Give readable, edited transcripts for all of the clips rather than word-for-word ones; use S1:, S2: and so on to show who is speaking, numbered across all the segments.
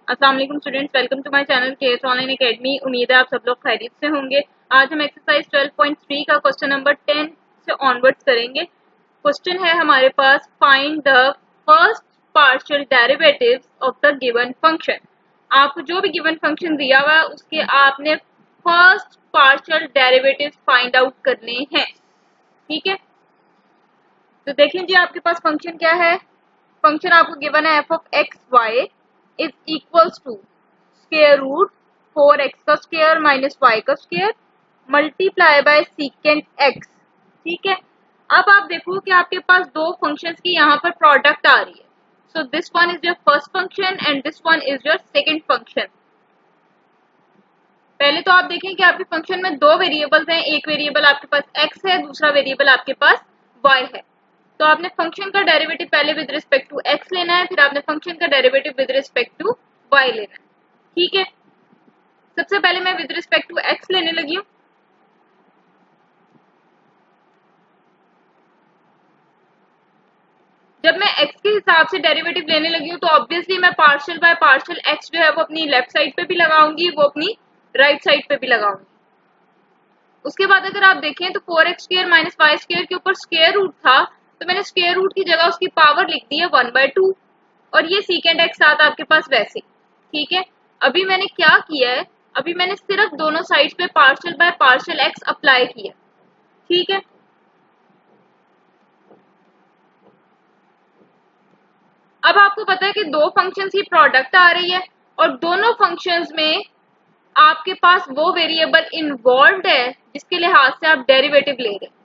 S1: अस्सलाम वालेकुम students, welcome to my channel KS online academy. उम्मीद है आप सब लोग खैरियत से होंगे। आज हम एक्सरसाइज 12.3 का क्वेश्चन नंबर 10 से ऑनवर्ड्स करेंगे। क्वेश्चन है हमारे पास, find the first partial derivatives of the given function. आपको जो भी गिवन फंक्शन दिया हुआ है उसके आपने first partial derivatives find out करने हैं। ठीक है, तो देखें जी आपके पास फंक्शन क्या है। फंक्शन आपको गिवन है F of X Y is equals to square root 4x का स्क्वायर माइनस y का square multiply by secant x। ठीक है, अब आप देखो कि आपके पास दो फंक्शंस की यहाँ पर प्रोडक्ट आ रही है। So this one is your first function and this one is your second function. पहले तो आप देखें कि आपके फंक्शन में दो वेरिएबल्स हैं, एक वेरिएबल आपके पास x है, दूसरा वेरिएबल आपके पास y है। तो आपने फंक्शन का डेरिवेटिव पहले विद रिस्पेक्ट टू x लेना है, फिर आपने फंक्शन का derivative with respect to y लेना है। ठीक है, सबसे पहले मैं विद रिस्पेक्ट टू x लेने लगी हूँ। जब मैं x के हिसाब से डेरिवेटिव लेने लगी हूँ तो ऑब्वियसली मैं पार्शियल बाय पार्शियल x जो है वो अपनी लेफ्ट साइड पे भी लगाऊंगी, वो अपनी राइट साइड पे भी लगाऊंगी। उसके बाद अगर आप देखें तो 4x square minus Y square के ऊपर स्क्वायर रूट था, तो मैंने स्क्वायर रूट की जगह उसकी पावर लिख दी है 1/2 और ये सीकेंट x साथ आपके पास वैसे। ठीक है, अभी मैंने क्या किया है, अभी मैंने सिर्फ दोनों साइड्स पे partial by partial x apply किया। ठीक है, अब आपको पता है कि दो फंक्शंस की प्रोडक्ट आ रही है और दोनों फंक्शंस में आपके पास वो वेरिएबल इन्वॉल्व है जिसके लिहाज से आप डेरिवेटिव ले रहे हैं।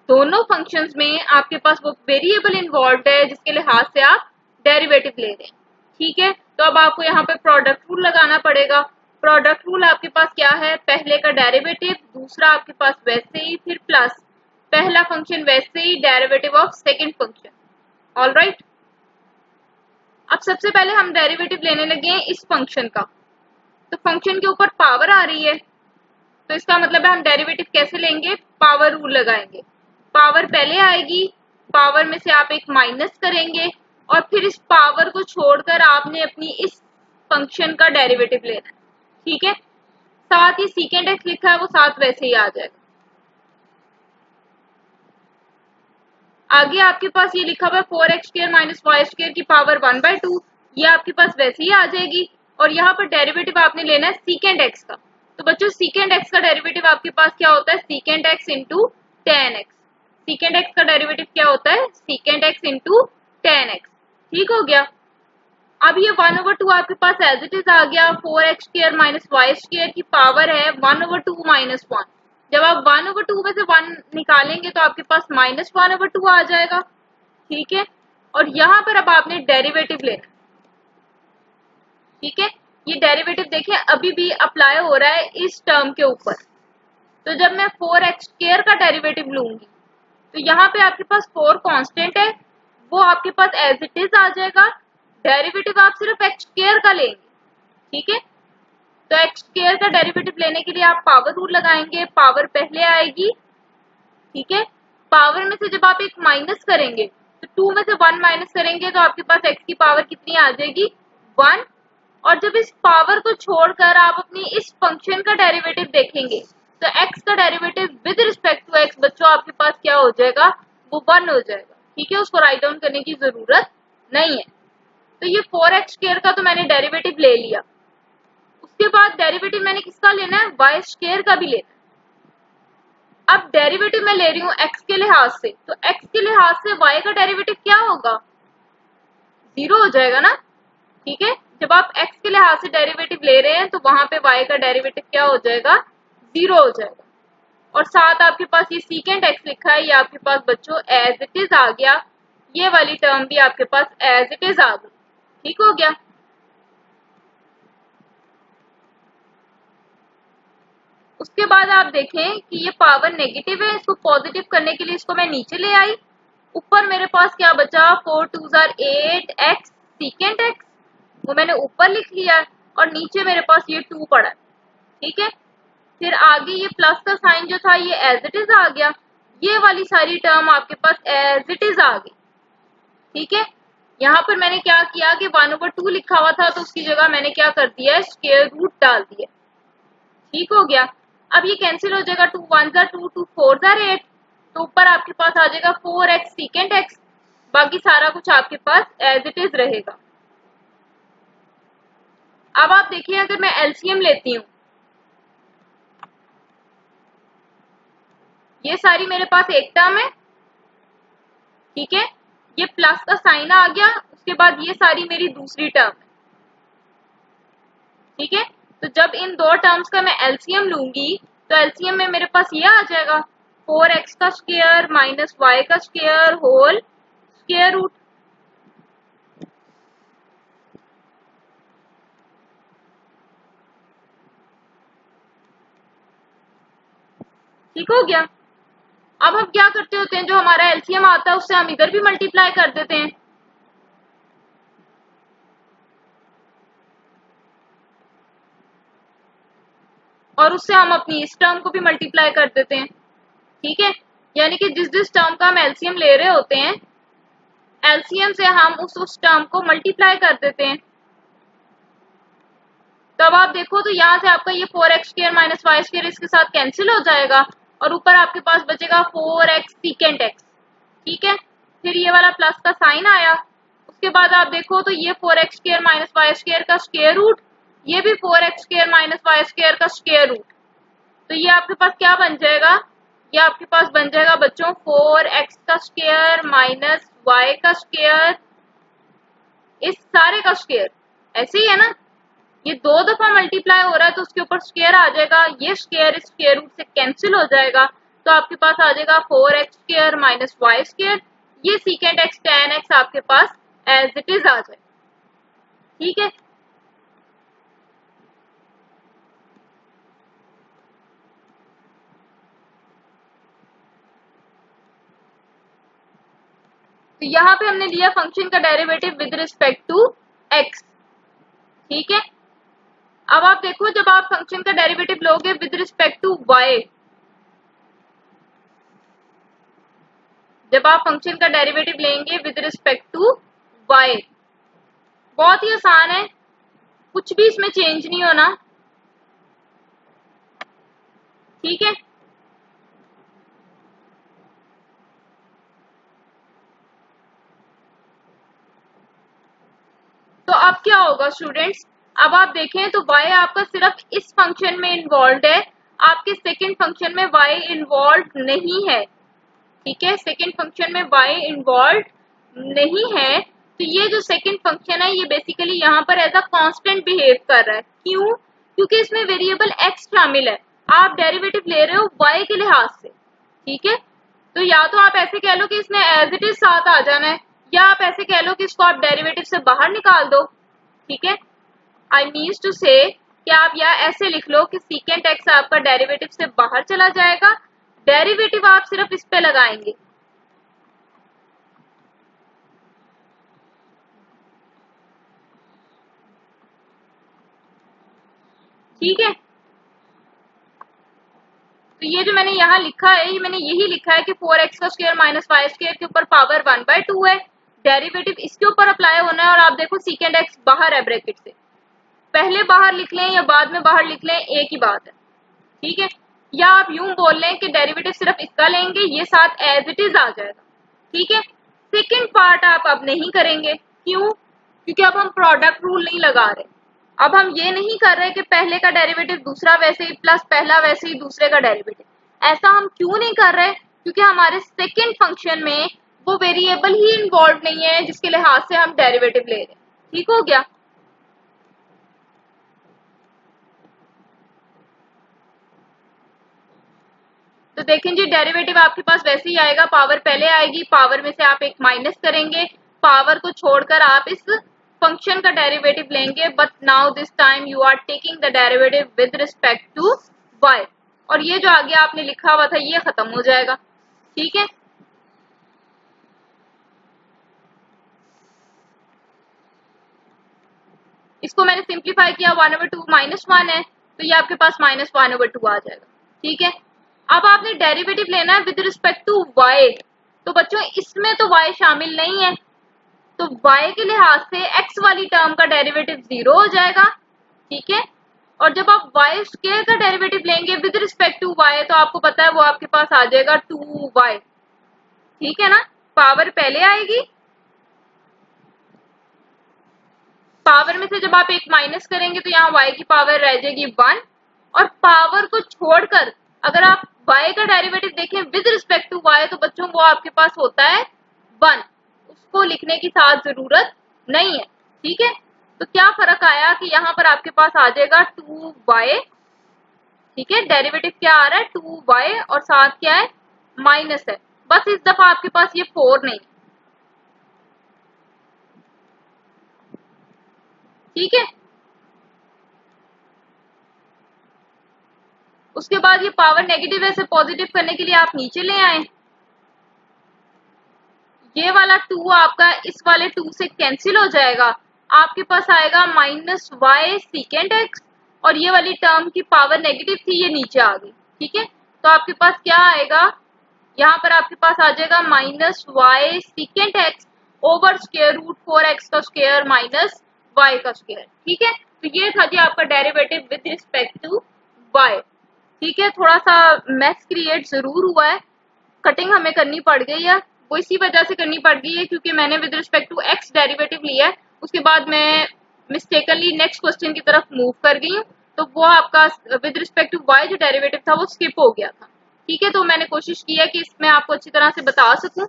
S1: दोनों फंक्शंस में आपके पास वो वेरिएबल इन्वॉल्व है जिसके लिहाज से आप डेरिवेटिव ले रहे हैं। ठीक है, तो अब आपको यहाँ पे प्रोडक्ट रूल लगाना पड़ेगा। प्रोडक्ट रूल आपके पास क्या है, पहले का डेरिवेटिव, दूसरा आपके पास वैसे ही, फिर प्लस पहला फंक्शन वैसे ही derivative of second function. Alright, अब सबसे पहले हम डेरिवेटिव लेने लगे हैं इस फंक्शन का। तो फंक्शन के ऊपर पावर आ रही है, तो इसका मतलब है हम डेरिवेटिव कैसे लेंगे, पावर रूल लगाएंगे। पावर पहले आएगी, पावर में से आप एक माइनस करेंगे और फिर इस पावर को छोड़कर आपने अपनी इस फंक्शन का डेरिवेटिव लेना है। ठीक है, साथ ही सीकेंट एक्स लिखा है वो साथ वैसे ही आ जाएगा। आगे आपके पास ये लिखा हुआ है 4x square minus Y square की पावर 1/2, ये आपके पास वैसे ही आ जाएगी और यहाँ पर डेरिवेटिव आपने लेना है सीकेंट एक्स का। तो बच्चों सीकेंट एक्स का डेरिवेटिव आपके पास क्या होता है, secant X into tan X. Secant X का डेरिवेटिव क्या होता है, secant X into tan X. ठीक हो गया, अब ये 1/2 आपके पास एज इट इज आ गया। 4x square minus Y square की पावर है 1/2 माइनस 1। जब आप 1/2 में से 1 निकालेंगे तो आपके पास माइनस 1/2 आ जाएगा। ठीक है, और यहाँ पर अब आपने डेरिवेटिव लेना। ठीक है, ये डेरिवेटिव देखिए अभी भी अप्लाई हो रहा है इस टर्म के ऊपर। तो जब मैं 4x स्क्वायर का डेरिवेटिव लूंगी तो यहाँ पे आपके पास 4 कांस्टेंट है, वो आपके पास एज इट इज आ जाएगा। डेरिवेटिव आप सिर्फ x स्क्वायर का लेंगे। ठीक है, तो x स्क्वायर का डेरिवेटिव लेने के लिए आप पावर रूल लगाएंगे, पावर पहले आएगी। ठीक है, पावर में से जब आप एक माइनस करेंगे तो 2 में से 1 माइनस करेंगे तो आपके पास x की पावर कितनी आ जाएगी, 1। और जब इस पावर को छोड़कर आप अपनी इस फंक्शन का डेरिवेटिव देखेंगे तो x का derivative with respect to x बच्चों आपके पास क्या हो जाएगा, वो 1 हो जाएगा। ठीक है, उसको राइट डाउन करने की जरूरत नहीं है। तो ये 4x स्क्वायर का तो मैंने डेरिवेटिव ले लिया। उसके बाद डेरिवेटिव मैंने किसका लेना है, y स्क्वायर का भी लेना है। अब डेरिवेटिव मैं ले रही हूँ x के लिहाज से, तो x के लिहाज से y का डेरिवेटिव क्या होगा, 0 हो जाएगा ना। ठीक है, जब आप x के लिहाज से डेरिवेटिव ले रहे हैं तो वहां पे y का डेरिवेटिव क्या हो जाएगा, 0 हो जाएगा। और साथ आपके पास ये सीकेंट x लिखा है, ये आपके पास बच्चों एज इट इज आ गया। ये वाली टर्म भी आपके पास एज इट इज आ गई। ठीक हो गया, उसके बाद आप देखें कि ये पावर नेगेटिव है, इसको पॉजिटिव करने के लिए इसको मैं नीचे ले आई। ऊपर मेरे पास क्या बचा, 4 2s are 8x secant x, वो मैंने ऊपर लिख लिया और नीचे मेरे पास ये 2 पड़ा है। ठीक है, फिर आगे ये प्लस का साइन जो था ये एज इट इज आ गया। ये वाली सारी टर्म आपके पास एज इट इज आ गई। ठीक है, यहाँ पर मैंने क्या किया कि 1/2 लिखा हुआ था तो उसकी जगह मैंने क्या कर दिया है, स्क्वायर रूट डाल दिया। ठीक हो गया। अब ये कैंसिल हो जाएगा, 2 1 2 2 4 8, तो ऊपर आपके पास आ जाएगा 4x सीकेंट x, बाकी सारा कुछ आपके पास एज इट इज रहेगा। अब आप देखिए अगर मैं एलसीएम लेती हूँ, ये सारी मेरे पास एक टर्म है, ठीक है, ये प्लस का साइन आ गया, उसके बाद ये सारी मेरी दूसरी टर्म है, ठीक है। तो जब इन दो टर्म्स का मैं एलसीएम लूंगी तो एलसीएम में मेरे पास ये आ जाएगा 4x का स्क्वायर माइनस y का स्क्वायर होल स्क्वायर रूट। ठीक हो गया। अब हम क्या करते होते हैं, जो हमारा एलसीएम आता है उससे हम इधर भी मल्टीप्लाई कर देते हैं, और उससे हम अपनी इस टर्म को भी मल्टीप्लाई कर देते हैं, ठीक है। यानी कि जिस जिस टर्म का हम एलसीएम ले रहे होते हैं, एलसीएम से हम उस टर्म को मल्टीप्लाई कर देते हैं। तब आप देखो तो यहाँ से आपका ये 4x square minus Y square इसके साथ कैंसिल हो जाएगा और ऊपर आपके पास बचेगा 4x सीकेंट x, ठीक है। फिर ये वाला प्लस का साइन आया, उसके बाद आप देखो तो ये 4x square minus Y square का स्क्वायर रूट, ये भी 4x square minus Y square का स्क्वायर रूट, तो ये आपके पास क्या बन जाएगा, ये आपके पास बन जाएगा बच्चों 4x का स्क्वायर माइनस y का स्क्वायर, इस सारे का स्क्वायर। ऐसे ही है ना, ये 2 दफा मल्टीप्लाई हो रहा है तो उसके ऊपर स्क्वायर आ जाएगा, ये स्क्वायर इस स्क्वायर रूट से कैंसिल हो जाएगा, तो आपके पास आ जाएगा 4x square minus Y square, ये सीकेंट x tan x आपके पास एज इट इज आ जाए, ठीक है। तो यहाँ पे हमने लिया फंक्शन का derivative with respect to x, ठीक है। अब आप देखो जब आप फंक्शन का डेरिवेटिव लोगे विद रिस्पेक्ट टू y, जब आप फंक्शन का डेरिवेटिव लेंगे विद रिस्पेक्ट टू y, बहुत ही आसान है, कुछ भी इसमें चेंज नहीं होना, ठीक है। तो अब क्या होगा स्टूडेंट्स, अब आप देखें तो y आपका सिर्फ इस फंक्शन में इन्वॉल्व है, आपके सेकंड फंक्शन में y इन्वॉल्व नहीं है, ठीक है। सेकंड फंक्शन में y इन्वॉल्व नहीं है, तो ये जो सेकंड फंक्शन है ये बेसिकली यहाँ पर एज अ कांस्टेंट बिहेव कर रहा है। क्यों? क्योंकि इसमें वेरिएबल x शामिल है, आप डेरिवेटिव ले रहे हो y के लिहाज से, ठीक है। तो या तो आप ऐसे कह लो कि इसने एज इट इज साथ आ जाना है, या आप ऐसे कह लो कि इसको आप डेरिवेटिव से बाहर निकाल दो, ठीक है। आई मीन्स टू से कि आप या ऐसे लिख लो कि सीकेंट x आपका डेरिवेटिव से बाहर चला जाएगा, डेरिवेटिव आप सिर्फ इस पे लगाएंगे, ठीक है। तो ये जो मैंने यहाँ लिखा है, ये मैंने यही लिखा है कि 4x का स्क्वायर माइनस वाई स्क्वायर के ऊपर पावर 1/2 है, डेरिवेटिव इसके ऊपर अप्लाई होना है, और आप देखो सीकेंट x बाहर है ब्रैकेट से, पहले बाहर लिख लें या बाद में बाहर लिख लें एक ही बात है, ठीक है। या आप यूं बोल लें कि डेरिवेटिव सिर्फ इसका लेंगे, ये साथ एज इट इज आ जाएगा, ठीक है। सेकेंड पार्ट आप अब नहीं करेंगे, क्यों? क्योंकि अब हम प्रोडक्ट रूल नहीं लगा रहे, अब हम ये नहीं कर रहे कि पहले का डेरिवेटिव दूसरा वैसे ही प्लस पहला वैसे ही दूसरे का डेरिवेटिव, ऐसा हम क्यों नहीं कर रहे? क्योंकि हमारे सेकेंड फंक्शन में वो वेरिएबल ही इन्वॉल्व नहीं है जिसके लिहाज से हम डेरिवेटिव ले रहे हैं, ठीक हो गया। तो देखें जी, डेरिवेटिव आपके पास वैसे ही आएगा, पावर पहले आएगी, पावर में से आप एक माइनस करेंगे, पावर को छोड़कर आप इस फंक्शन का डेरिवेटिव लेंगे, but now this time you are taking the derivative with respect to y, और ये जो आगे आपने लिखा हुआ था ये खत्म हो जाएगा, ठीक है। इसको मैंने सिंप्लीफाई किया, 1/2 -1 है, तो ये आपके पास -1/2 आ जाएगा, ठीक है। अब आपने डेरिवेटिव लेना है विद रिस्पेक्ट टू y, तो बच्चों इसमें तो y शामिल नहीं है, तो y के लिहाज से x वाली टर्म का डेरिवेटिव 0 हो जाएगा, ठीक है। और जब आप y स्क्वायर का डेरिवेटिव लेंगे विद रिस्पेक्ट टू y तो आपको पता है वो आपके पास आ जाएगा 2y, ठीक है ना। पावर पहले आएगी, पावर में से जब आप एक माइनस करेंगे तो यहाँ y की पावर रह जाएगी 1, और पावर को छोड़कर अगर आप y का डेरिवेटिव देखें विद रिस्पेक्ट टू y तो बच्चों वो आपके पास होता है 1, उसको लिखने की साथ जरूरत नहीं है, ठीक है। तो क्या फर्क आया कि यहाँ पर आपके पास आ जाएगा 2y, ठीक है, डेरिवेटिव क्या आ रहा है 2y और साथ क्या है माइनस है, बस इस दफा आपके पास ये 4 नहीं, ठीक है। उसके बाद ये पावर नेगेटिव है, से पॉजिटिव करने के लिए आप नीचे ले आए, ये वाला 2 आपका इस वाले 2 से कैंसिल हो जाएगा, आपके पास आएगा माइनस वाई सीकेंड एक्स, और ये वाली टर्म की पावर नेगेटिव थी ये नीचे आ गई, ठीक है। तो आपके पास क्या आएगा, यहाँ पर आपके पास आ जाएगा minus Y secant X over square root 4x का स्क्वायर माइनस y का स्क्वायर, ठीक है। तो ये था जी आपका derivative with respect to y, ठीक है। थोड़ा सा मैथ क्रिएट जरूर हुआ है, कटिंग हमें करनी पड़ गई है, वो इसी वजह से करनी पड़ गई है क्योंकि मैंने with respect to x derivative लिया है, उसके बाद मैं मिस्टेकनली नेक्स्ट क्वेश्चन की तरफ मूव कर गई हूँ, तो वो आपका विद रिस्पेक्ट टू y जो डेरिवेटिव था वो स्किप हो गया था, ठीक है। तो मैंने कोशिश की है कि इसमें आपको अच्छी तरह से बता सकूं,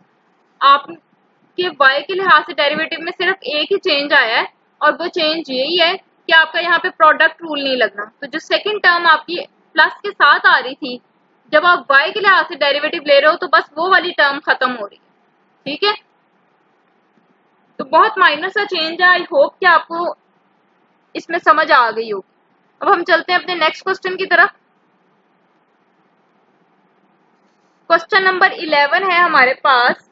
S1: आपके y के लिहाज से डेरिवेटिव में सिर्फ एक ही चेंज आया है और वो चेंज यही है कि आपका यहाँ पे प्रोडक्ट रूल नहीं लगना। तो जो सेकंड टर्म आपकी प्लस के साथ आ रही थी, जब आप y के लिहाज से डेरिवेटिव ले रहे हो तो बस वो वाली टर्म खत्म हो रही है, ठीक है। तो बहुत माइनर सा चेंज है, आई होप कि आपको इसमें समझ आ गई होगी। अब हम चलते हैं अपने नेक्स्ट क्वेश्चन की तरफ। क्वेश्चन नंबर 11 है हमारे पास,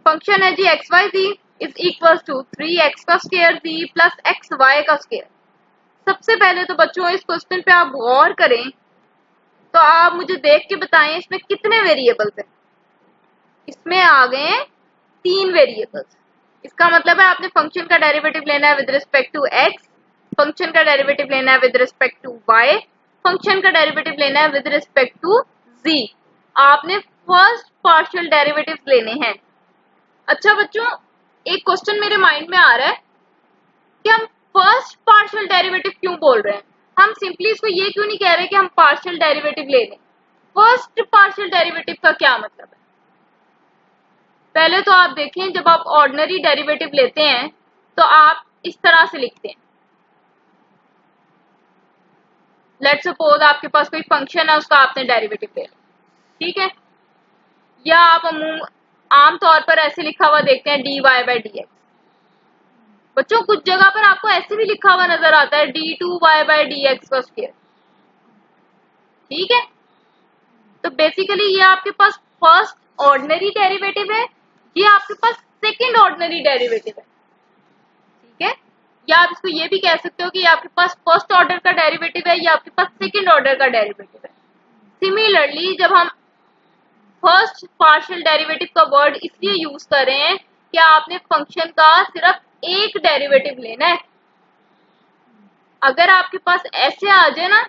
S1: फंक्शन है G X Y Z is equal to 3x का स्क्वायर जी प्लस xy का स्क्वायर। सबसे पहले तो बच्चों इस क्वेश्चन पे आप गौर करें तो आप मुझे देख के बताएं इसमें कितने वेरिएबल्स हैं। इसमें आ गए हैं 3 वेरिएबल्स, इसका मतलब है आपने फंक्शन का डेरिवेटिव लेना है with respect to x, function का डेरिवेटिव लेना है with respect to y, function का डेरिवेटिव लेना है विद रिस्पेक्ट टू z। आपने फर्स्ट पार्शियल डेरिवेटिव लेने हैं। अच्छा बच्चों, एक क्वेश्चन मेरे माइंड में आ रहा है कि हम फर्स्ट पार्शियल डेरिवेटिव क्यों बोल रहे हैं, हम सिंपली इसको ये क्यों नहीं कह रहे कि हम पार्शियल डेरिवेटिव ले लें। फर्स्ट पार्शियल डेरिवेटिव का क्या मतलब है, पहले तो आप देखें जब आप ऑर्डिनरी डेरिवेटिव लेते हैं तो आप इस तरह से लिखते हैं, लेट्स सपोज आपके पास कोई फंक्शन है उसका आपने डेरिवेटिव ले लिया, ठीक है, या आप आमतौर पर ऐसे लिखा हुआ देखते हैं dy बाई dx। बच्चों कुछ जगह पर आपको ऐसे भी लिखा हुआ नजर आता है d2y बाई dx का स्क्वायर, ठीक है। तो बेसिकली ये आपके पास फर्स्ट ऑर्डिनरी डेरिवेटिव है, ये आपके पास सेकंड ऑर्डिनरी डेरिवेटिव है, ठीक है। या आप इसको ये भी कह सकते हो कि ये आपके पास फर्स्ट ऑर्डर का डेरिवेटिव है, या आपके पास सेकंड ऑर्डर का डेरिवेटिव है। सिमिलरली जब हम फर्स्ट पार्शियल डेरिवेटिव का वर्ड इसलिए यूज कर रहे हैं कि आपने फंक्शन का सिर्फ एक डेरिवेटिव लेना है। अगर आपके पास ऐसे आ जाए ना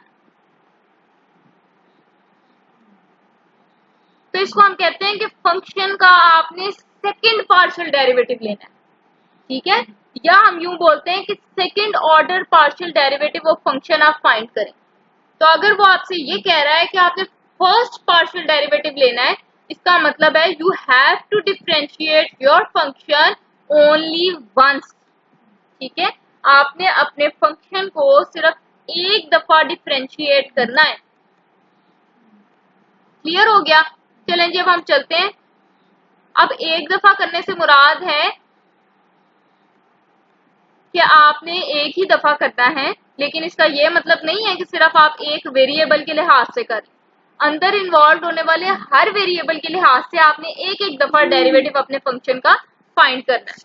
S1: तो इसको हम कहते हैं कि फंक्शन का आपने सेकंड पार्शियल डेरिवेटिव लेना है, ठीक है। या हम यूं बोलते हैं कि second order partial derivative of function आप फाइंड करें। तो अगर वो आपसे ये कह रहा है कि आपने फर्स्ट पार्शियल डेरिवेटिव लेना है, इसका मतलब है you have to differentiate your function only once, ठीक है। आपने अपने फंक्शन को सिर्फ एक दफा डिफरेंशिएट करना है। क्लियर हो गया? चलें जी अब हम चलते हैं। अब एक दफा करने से मुराद है कि आपने एक ही दफा करना है, लेकिन इसका ये मतलब नहीं है कि सिर्फ आप एक वेरिएबल के लिहाज से करें। अंदर इन्वॉल्व होने वाले हर वेरिएबल के लिहाज से आपने एक एक दफा डेरिवेटिव अपने फंक्शन का फाइंड करना है।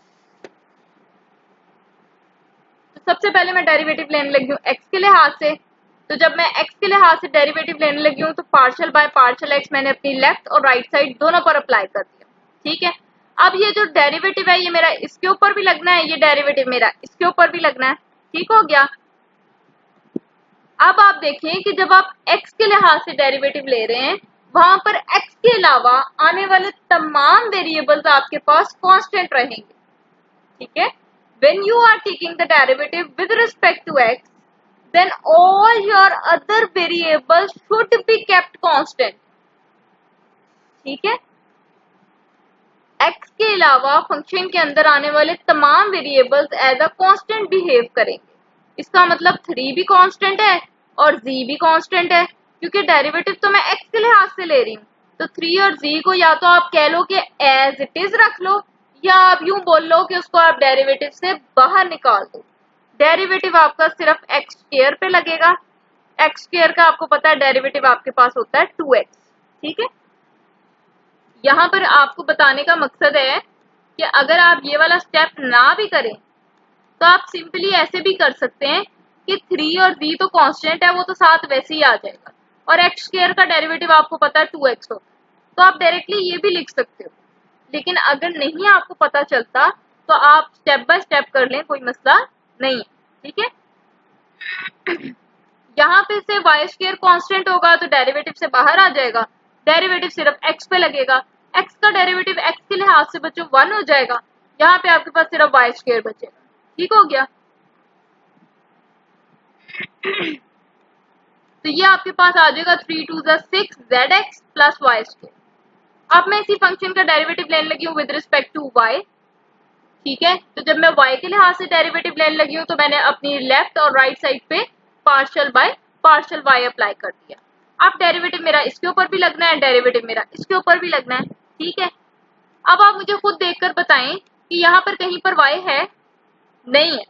S1: तो सबसे पहले मैं डेरिवेटिव लेने लगी हूँ एक्स के लिहाज से। तो जब मैं एक्स के लिहाज से डेरिवेटिव लेने लगी हूँ तो पार्शियल बाय पार्शियल एक्स मैंने अपनी लेफ्ट और राइट साइड दोनों पर अप्लाई कर दिया, ठीक है। अब ये जो डेरिवेटिव है ये मेरा इसके ऊपर भी लगना है, ये डेरिवेटिव मेरा इसके ऊपर भी लगना है। ठीक हो गया। अब आप देखें कि जब आप x के लिहाज से डेरिवेटिव ले रहे हैं, वहां पर x के अलावा आने वाले तमाम वेरिएबल्स आपके पास कांस्टेंट रहेंगे। ठीक है। When you are taking the derivative with respect to x, then all your other variables should be kept constant. ठीक है। x के अलावा फंक्शन के अंदर आने वाले तमाम variables as a constant behave करेंगे। इसका मतलब 3 भी कांस्टेंट है और z भी कांस्टेंट है, क्योंकि डेरिवेटिव तो मैं x के लिहाज से ले रही हूँ। तो 3 और z को या तो आप कह लो कि एज इट इज रख लो, या आप यूं बोल लो कि उसको आप डेरिवेटिव से बाहर निकाल दो। डेरिवेटिव आपका सिर्फ एक्स स्क्वायर पे लगेगा। एक्स स्क्वायर का आपको पता है डेरिवेटिव आपके पास होता है 2x। ठीक है। यहाँ पर आपको बताने का मकसद है कि अगर आप ये वाला स्टेप ना भी करें तो आप सिंपली ऐसे भी कर सकते हैं कि 3 और z तो कांस्टेंट है, वो तो साथ वैसे ही आ जाएगा, और एक्स स्क्वायर का डेरिवेटिव आपको पता है 2x होता है, तो आप डायरेक्टली ये भी लिख सकते हो। लेकिन अगर नहीं आपको पता चलता तो आप स्टेप बाय स्टेप कर लें, कोई मसला नहीं है। ठीक है। यहाँ पे से वाई स्क्वायर कांस्टेंट होगा तो डेरिवेटिव से बाहर आ जाएगा, डेरिवेटिव सिर्फ x पे लगेगा, x का डेरिवेटिव x के लिहाज से बच्चों 1 हो जाएगा। यहाँ पे आपके पास सिर्फ वाई स्क्वायर बचेगा। ठीक हो गया। तो ये आपके पास आ जाएगा 3 2 6 zx प्लस वाई स्क्वायर। अब मैं इसी फंक्शन का डेरिवेटिव लेने लगी हूँ विद रिस्पेक्ट टू y। ठीक है। तो जब मैं y के लिहाज से डेरिवेटिव लेने लगी हूँ तो मैंने अपनी लेफ्ट और राइट साइड पे partial by partial y apply कर दिया। अब डेरिवेटिव मेरा इसके ऊपर भी लगना है, डेरिवेटिव मेरा इसके ऊपर भी लगना है। ठीक है। अब आप मुझे खुद देखकर बताएं कि यहाँ पर कहीं पर y है? नहीं है।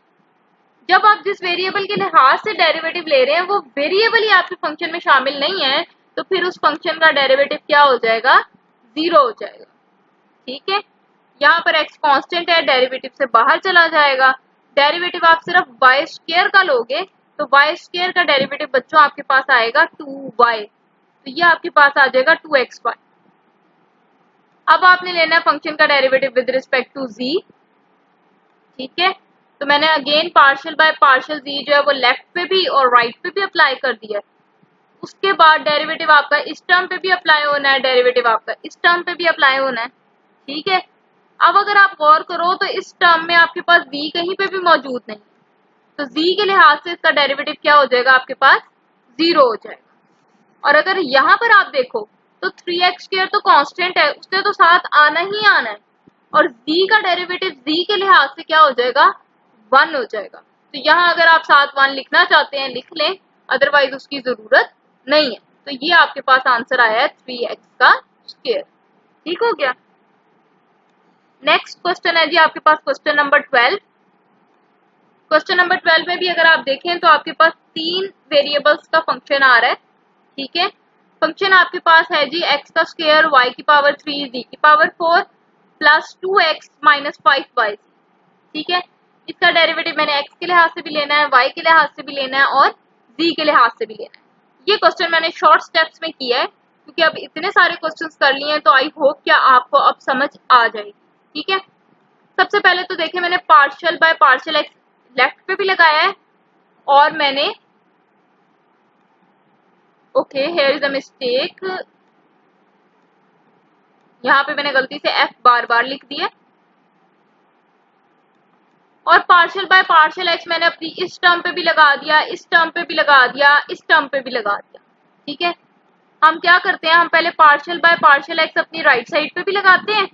S1: जब आप जिस वेरिएबल के लिहाज से डेरिवेटिव ले रहे हैं वो वेरिएबल ही आपके फंक्शन में शामिल नहीं है, तो फिर उस फंक्शन का डेरिवेटिव क्या हो जाएगा? 0 हो जाएगा। ठीक है। यहाँ पर x कांस्टेंट है, डेरिवेटिव से बाहर चला जाएगा। डेरिवेटिव आप सिर्फ y स्क्वायर का लोगे तो y स्क्वायर का डेरिवेटिव बच्चों आपके पास आएगा 2y, तो ये आपके पास आ जाएगा 2xy। अब आपने लेना है फंक्शन का derivative with respect to z। ठीक है। तो मैंने again partial by partial z जो है वो लेफ्ट पे भी और राइट पे भी अप्लाई कर दिया है। उसके बाद डेरिवेटिव आपका इस टर्म पे भी अप्लाई होना है, डेरिवेटिव आपका इस टर्म पे भी अप्लाई होना है। ठीक है। अब अगर आप गौर करो तो इस टर्म में आपके पास z कहीं पे भी मौजूद नहीं, तो z के लिहाज से इसका डेरिवेटिव क्या हो जाएगा? आपके पास 0 हो जाएगा। और अगर यहाँ पर आप देखो तो 3x स्क्वायर तो कांस्टेंट है, उसने तो साथ आना ही आना है, और z का डेरिवेटिव z के लिहाज से क्या हो जाएगा? 1 हो जाएगा। तो यहाँ अगर आप साथ 1 लिखना चाहते हैं लिख लें, अदरवाइज उसकी जरूरत नहीं है। तो ये आपके पास आंसर आया है 3x का स्क्वायर। ठीक हो गया। नेक्स्ट क्वेश्चन है जी आपके पास क्वेश्चन नंबर 12। क्वेश्चन नंबर 12 में भी अगर आप देखें तो आपके पास 3 वेरिएबल्स का फंक्शन आ रहा है। ठीक है। फंक्शन आपके पास है जी x का स्क्वायर y की पावर 3 z की power 4 plus 2x minus 5y। ठीक है। इसका डेरिवेटिव मैंने x के लिहाज से भी लेना है, y के लिहाज से भी लेना है और z के लिहाज से भी लेना है। ये क्वेश्चन मैंने शॉर्ट स्टेप्स में किया है क्योंकि अब इतने सारे क्वेश्चंस कर लिए हैं, तो आई होप कि आपको अब समझ आ जाएगी। ठीक है। सबसे पहले तो देखें मैंने partial by partial x left पे भी लगाया है, और मैंने okay here is a mistake, यहाँ पे मैंने गलती से f बार बार लिख दिया, और पार्शियल बाय पार्शियल x मैंने अपनी इस टर्म पे भी लगा दिया, इस टर्म पे भी लगा दिया, इस टर्म पे भी लगा दिया। ठीक है। हम क्या करते हैं, हम पहले पार्शियल बाय पार्शियल x अपनी राइट साइड पे भी लगाते हैं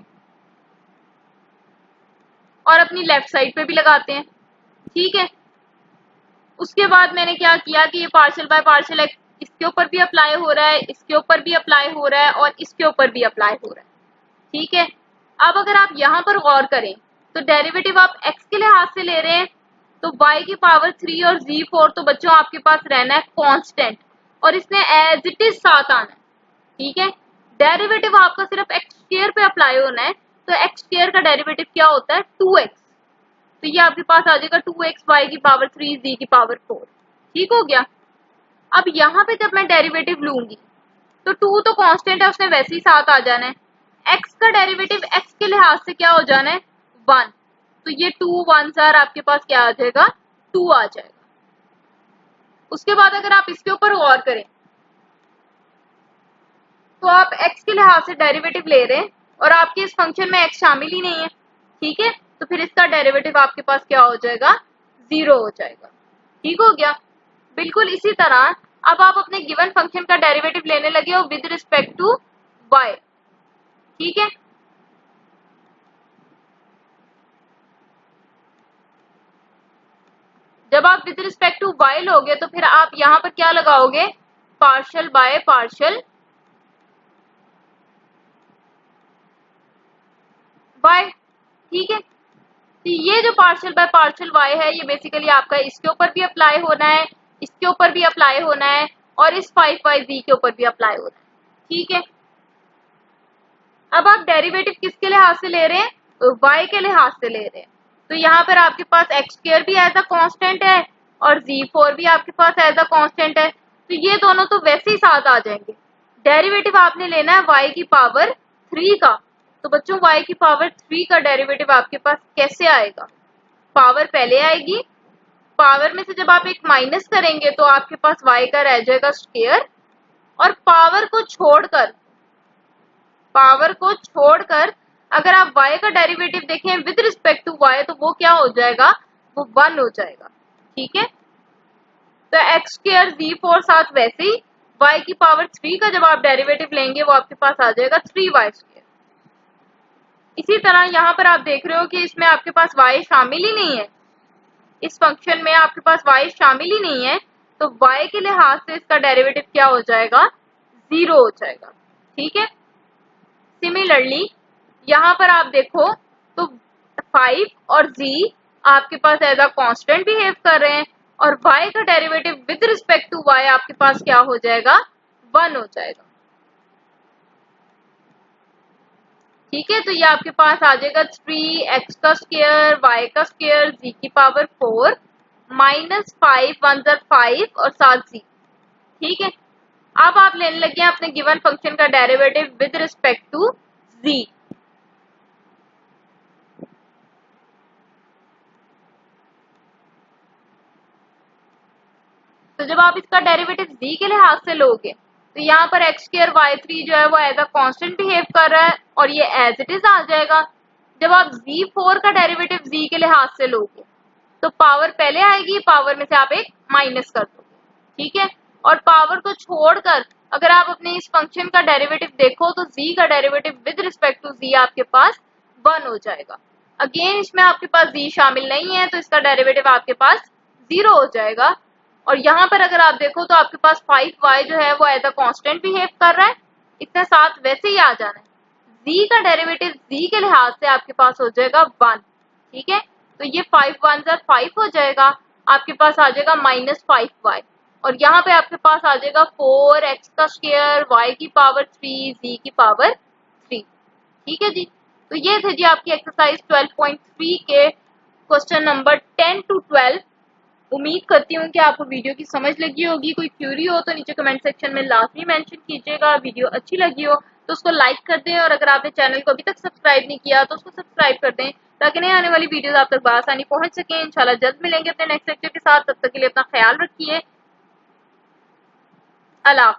S1: और अपनी लेफ्ट साइड पे भी लगाते हैं। ठीक है। उसके बाद मैंने क्या किया कि ये पार्शियल बाय पार्शियल x इसके ऊपर भी अप्लाई हो रहा है, इसके ऊपर भी अप्लाई हो रहा है और इसके ऊपर भी अप्लाई हो रहा है। ठीक है। अब अगर आप यहाँ पर गौर करें तो डेरिवेटिव आप x के लिहाज से ले रहे हैं, तो y की पावर 3 और z4 तो बच्चों आपके पास रहना है कांस्टेंट, और इसने एज इट इज साथ आना है। ठीक है। डेरिवेटिव आपका सिर्फ x स्क्वायर पे अप्लाई होना है, तो x स्क्वायर का डेरिवेटिव क्या होता है? 2x। तो ये आपके पास आ जाएगा 2x y की पावर 3 z की पावर 4। ठीक हो गया। अब यहाँ पे जब मैं डेरिवेटिव लूंगी तो 2 तो कांस्टेंट है, उसने वैसे ही साथ आ जाना है। x का डेरिवेटिव x के लिहाज से क्या हो जाना है 1, तो ये 2 1s आपके पास क्या आ जाएगा 2 आ जाएगा। उसके बाद अगर आप इसके ऊपर गौर करें तो आप x के लिहाज से डेरिवेटिव ले रहे हैं और आपके इस फंक्शन में x शामिल ही नहीं है, ठीक है, तो फिर इसका डेरिवेटिव आपके पास क्या हो जाएगा 0 हो जाएगा। ठीक हो गया। बिल्कुल इसी तरह अब आप अपने गिवन फंक्शन का डेरिवेटिव लेने लगे हो विद रिस्पेक्ट टू y, ठीक है। जब आप विद रिस्पेक्ट टू y लोगे तो फिर आप यहां पर क्या लगाओगे पार्शियल बाय पार्शियल y, ठीक है। तो ये जो पार्शियल बाय पार्शियल y है ये बेसिकली आपका इसके ऊपर भी अप्लाई होना है, इसके ऊपर भी अप्लाई होना है और इस 5yz के ऊपर भी अप्लाई होना है, ठीक है। अब आप डेरिवेटिव किसके लिहाज से ले रहे हैं y के लिहाज से ले रहे हैं, तो यहाँ पर आपके पास x² भी एज अ कांस्टेंट है और z4 भी आपके पास एज अ कांस्टेंट है, तो ये दोनों तो वैसे ही साथ आ जाएंगे। डेरिवेटिव आपने लेना है y की पावर 3 का, तो बच्चों y की पावर 3 का डेरिवेटिव आपके पास कैसे आएगा, पावर पहले आएगी, पावर में से जब आप एक माइनस करेंगे तो आपके पास y का रह जाएगा स्क्वायर और पावर को छोड़कर अगर आप y का डेरिवेटिव देखें विद रिस्पेक्ट टू y तो वो क्या हो जाएगा वो 1 हो जाएगा, ठीक है। तो x² z4 साथ वैसे ही y की पावर 3 का जब आप डेरिवेटिव लेंगे वो आपके पास आ जाएगा 3y²। इसी तरह यहाँ पर आप देख रहे हो कि इसमें आपके पास y शामिल ही नहीं है, इस फंक्शन में आपके पास y शामिल ही नहीं है, तो y के लिहाज से इसका डेरिवेटिव क्या हो जाएगा 0 हो जाएगा, ठीक है। सिमिलरली यहाँ पर आप देखो तो 5 और z आपके पास एज अ कांस्टेंट बिहेव कर रहे हैं और y का derivative with respect to y आपके पास क्या हो जाएगा 1 हो जाएगा, ठीक है। तो ये आपके पास आ जाएगा 3x का स्क्वायर y का स्क्वायर z की पावर 4 माइनस 5 1 5 और 7z, ठीक है। अब आप लेने लगे हैं अपने गिवन फंक्शन का derivative with respect to z, तो जब आप इसका डेरिवेटिव z के लिहाज से लोगे तो यहाँ पर x² y3 जो है वो एज अ कांस्टेंट बिहेव कर रहा है और ये एज इट इज आ जाएगा। जब आप z4 का डेरिवेटिव z के लिहाज से लोगे तो पावर पहले आएगी, पावर में से आप एक माइनस कर दोगे, ठीक है। और पावर को छोड़कर अगर आप अपने इस फंक्शन का डेरिवेटिव देखो तो z का derivative with respect to z आपके पास 1 हो जाएगा। अगेन इसमें आपके पास z शामिल नहीं है तो इसका डेरिवेटिव आपके पास 0 हो जाएगा। और यहाँ पर अगर आप देखो तो आपके पास 5y जो है वो एज अ कांस्टेंट बिहेव कर रहा है, इसके साथ वैसे ही आ जाना है, z का डेरिवेटिव z के लिहाज से आपके पास हो जाएगा 1, ठीक है। तो ये 5 1 5 हो जाएगा, आपके पास आ जाएगा माइनस 5y और यहाँ पे आपके पास आ जाएगा 4x का स्क्वायर y की पावर 3 z की पावर 3, ठीक है जी। तो ये थे जी आपकी एक्सरसाइज 12.3 के क्वेश्चन नंबर 10 to 12। उम्मीद करती हूँ कि आपको वीडियो की समझ लगी होगी। कोई क्यूरी हो तो नीचे कमेंट सेक्शन में लाजमी मेंशन कीजिएगा। वीडियो अच्छी लगी हो तो उसको लाइक कर दें और अगर आपने चैनल को अभी तक सब्सक्राइब नहीं किया तो उसको सब्सक्राइब कर दें ताकि नई आने वाली वीडियोस आप तक बआसानी पहुंच सकें। इंशाल्लाह जल्द मिलेंगे अपने नेक्स्ट लेक्चर के साथ, तब तक के लिए अपना ख्याल रखिए। अल्लाह।